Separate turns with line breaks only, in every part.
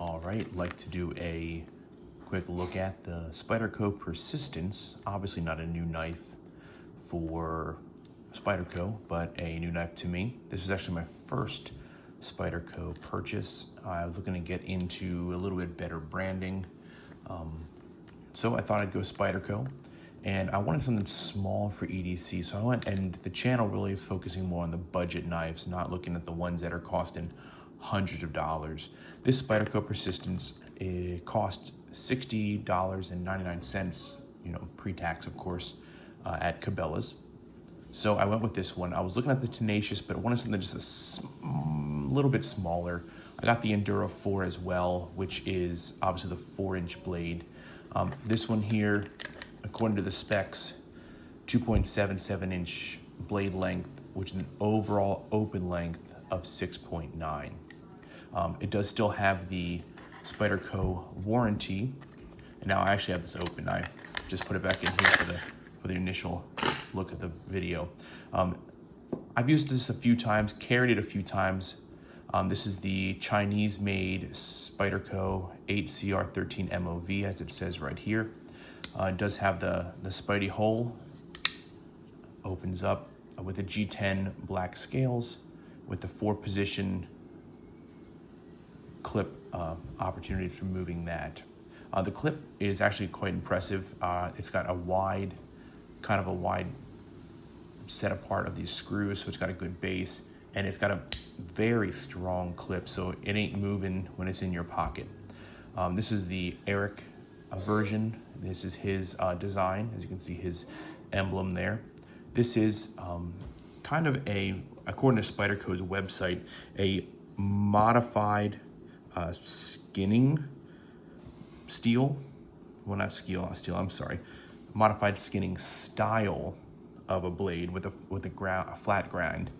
All right, like to do a quick look at the Spyderco Persistence. Obviously not a new knife for Spyderco, but a new knife to me. This was actually my first Spyderco purchase. I was looking to get into a little bit better branding. So I thought I'd go Spyderco, and I wanted something small for EDC. So I went, and the channel really is focusing more on the budget knives, not looking at the ones that are costing hundreds of dollars. This Spyderco Persistence, it cost $60.99, pre-tax of course, at Cabela's. So I went with this one. I was looking at the Tenacious, but I wanted something just a little bit smaller. I got the Enduro 4 as well, which is obviously the 4-inch blade. This one here, according to the specs, 2.77-inch blade length, which is an overall open length of 6.9. It does still have the Spyderco warranty. And now I actually have this open. I just put it back in here for the initial look at the video. I've used this a few times, carried it a few times. This is the Chinese-made Spyderco 8CR13 MOV, as it says right here. It does have the Spidey hole, opens up with the G10 black scales, with the 4-position clip opportunities for moving that. The clip is actually quite impressive. It's got a wide set apart of these screws, so it's got a good base, and it's got a very strong clip, so it ain't moving when it's in your pocket. This is the Eric version. This is his design. As you can see, his emblem there. This is kind of according to Spyderco's website, a modified skinning steel. Well, not steel, I'm sorry. Modified skinning style of a blade with a flat grind.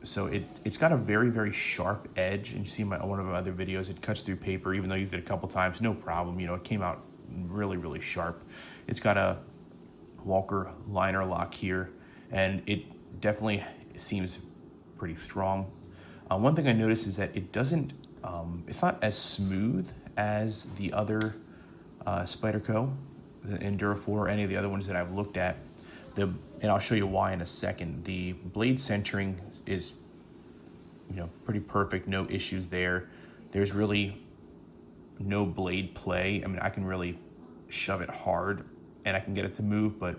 So it's got a very, very sharp edge, and you see one of my other videos, it cuts through paper. Even though I used it a couple times, no problem. It came out really, really sharp. It's got a Walker liner lock here, and it definitely seems pretty strong. One thing I noticed is that it doesn't, it's not as smooth as the other Spyderco, the Enduro 4, or any of the other ones that I've looked at. And I'll show you why in a second. The blade centering is, pretty perfect, no issues there. There's really no blade play. I mean, I can really shove it hard and I can get it to move, but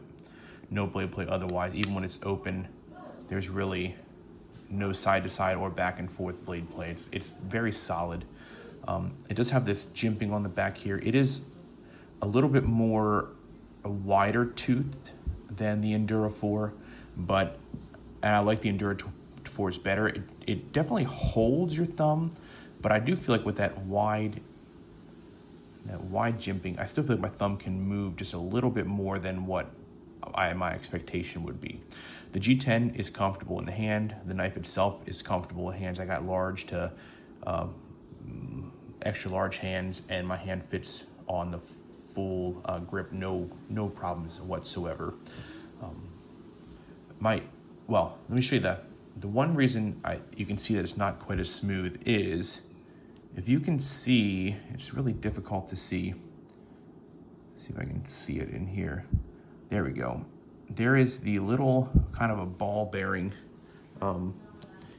no blade play otherwise. Even when it's open, there's really no side to side or back and forth blade play. It's very solid. It does have this jimping on the back here. It is a little bit more wider toothed than the Enduro 4, and I like the Enduro 4's better. It definitely holds your thumb, but I do feel like with that wide jimping, I still feel like my thumb can move just a little bit more than what my expectation would be. The G10 is comfortable in the hand. The knife itself is comfortable in hands. I got large to extra large hands, and my hand fits on the full grip, no problems whatsoever. Let me show you the one reason you can see that it's not quite as smooth is, if you can see, it's really difficult to see. See if I can see it in here. There we go. There is the little kind of a ball bearing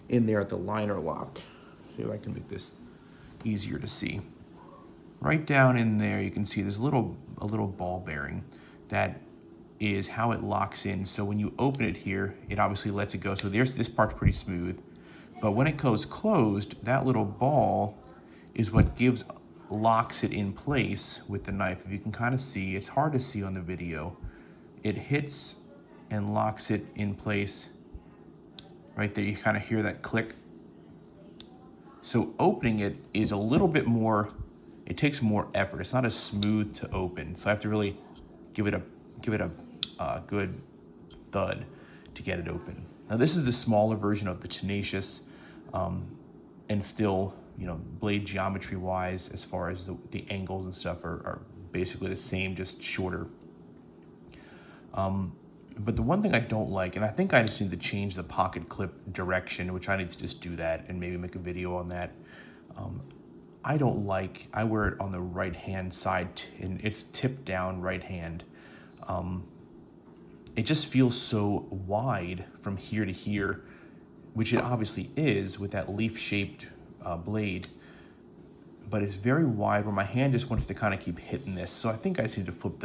in there at the liner lock. See if I can make this easier to see. Right down in there, you can see there's a little ball bearing. That is how it locks in. So when you open it here, it obviously lets it go. So this part's pretty smooth. But when it goes closed, that little ball is what locks it in place with the knife. If you can kind of see, it's hard to see on the video. It hits and locks it in place. Right there, you kind of hear that click. So opening it is a little bit more, it takes more effort. It's not as smooth to open. So I have to really give it a good thud to get it open. Now this is the smaller version of the Tenacious, and still, blade geometry wise, as far as the angles and stuff are basically the same, just shorter. But the one thing I don't like, and I think I just need to change the pocket clip direction, which I need to just do that and maybe make a video on that. I wear it on the right hand side, and it's tipped down right hand. It just feels so wide from here to here, which it obviously is with that leaf shaped blade, but it's very wide where my hand just wants to kind of keep hitting this. So I think I just need to flip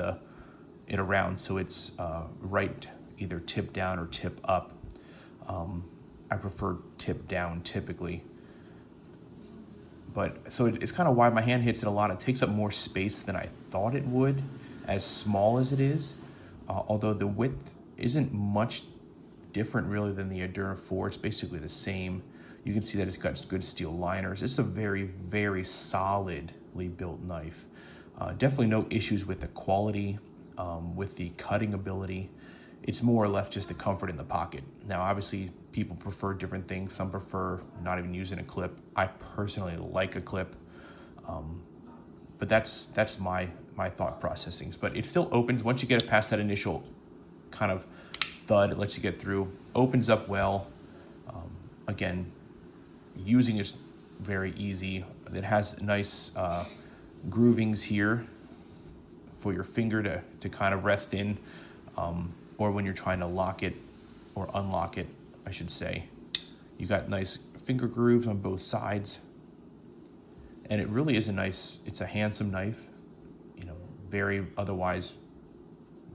it around so it's right, either tip down or tip up. I prefer tip down typically. But so it's kind of wide. My hand hits it a lot. It takes up more space than I thought it would, as small as it is. Although the width isn't much different really than the Endura 4. It's basically the same. You can see that it's got good steel liners. It's a very, very solidly built knife. Definitely no issues with the quality, with the cutting ability. It's more or less just the comfort in the pocket. Now, obviously, people prefer different things. Some prefer not even using a clip. I personally like a clip, but that's my thought processings. But it still opens once you get it past that initial kind of thud. It lets you get through. Opens up well. Again, using is very easy. It has nice groovings here for your finger to kind of rest in. Or when you're trying to lock it or unlock it, I should say. You got nice finger grooves on both sides. And it really is it's a handsome knife, very otherwise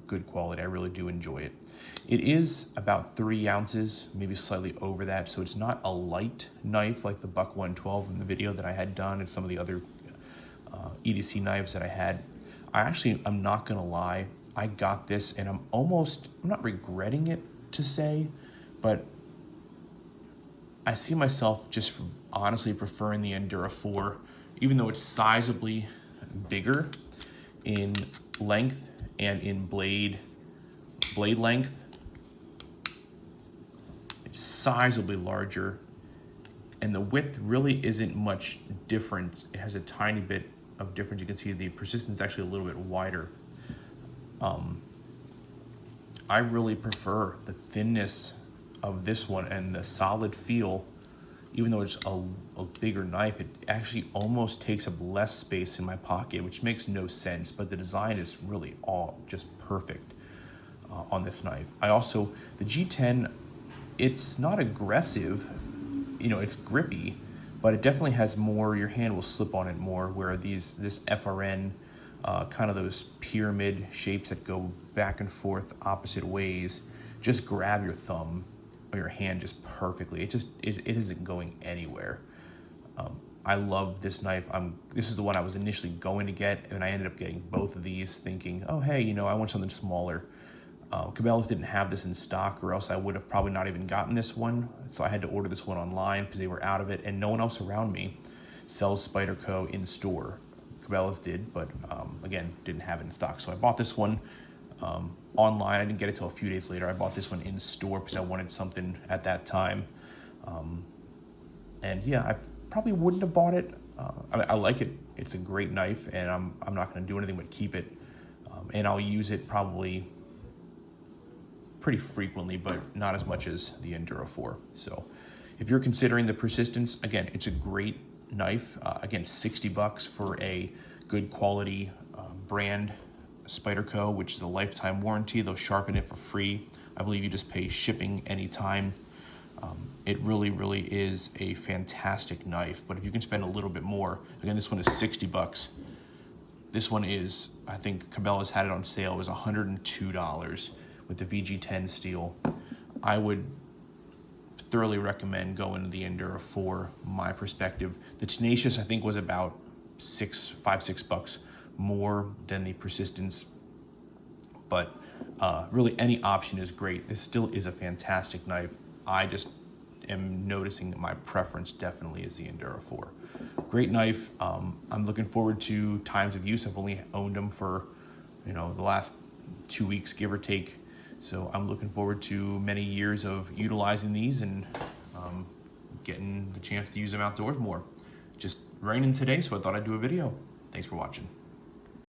good quality. I really do enjoy it. It is about 3 ounces, maybe slightly over that. So it's not a light knife like the Buck 112 in the video that I had done and some of the other EDC knives that I had. I'm not gonna lie. I got this and I'm not regretting it to say, but I see myself just honestly preferring the Endura 4, even though it's sizably bigger in length and in blade length. It's sizably larger, and the width really isn't much different. It has a tiny bit of difference. You can see the Persistence is actually a little bit wider. I really prefer the thinness of this one and the solid feel. Even though it's a bigger knife, it actually almost takes up less space in my pocket, which makes no sense, but the design is really all just perfect on this knife. The G10, it's not aggressive, it's grippy, but it definitely has more, your hand will slip on it more, where this FRN, kind of those pyramid shapes that go back and forth opposite ways, just grab your thumb or your hand just perfectly. It isn't going anywhere. I love this knife. This is the one I was initially going to get, and I ended up getting both of these thinking, oh, hey, I want something smaller. Cabela's didn't have this in stock, or else I would have probably not even gotten this one. So I had to order this one online because they were out of it, and no one else around me sells Spyderco in store. Cabela's did, but again, didn't have it in stock. So I bought this one online. I didn't get it till a few days later. I bought this one in store because I wanted something at that time. And yeah, I probably wouldn't have bought it. I like it. It's a great knife, and I'm not going to do anything but keep it. And I'll use it probably pretty frequently, but not as much as the Endura 4. So if you're considering the Persistence, again, it's a great knife. Again, $60 for a good quality brand Spyderco, which is a lifetime warranty. They'll sharpen it for free. I believe you just pay shipping anytime. It really, really is a fantastic knife. But if you can spend a little bit more, again, this one is $60. This one is, I think Cabela's had it on sale. It was $102 with the VG10 steel. I would thoroughly recommend going to the Endura 4, my perspective. The Tenacious, I think, was about $6 more than the Persistence, but really any option is great. This still is a fantastic knife. I just am noticing that my preference definitely is the Endura 4. Great knife. I'm looking forward to times of use. I've only owned them for the last 2 weeks, give or take. So I'm looking forward to many years of utilizing these and getting the chance to use them outdoors more. Just raining today, so I thought I'd do a video. Thanks for watching.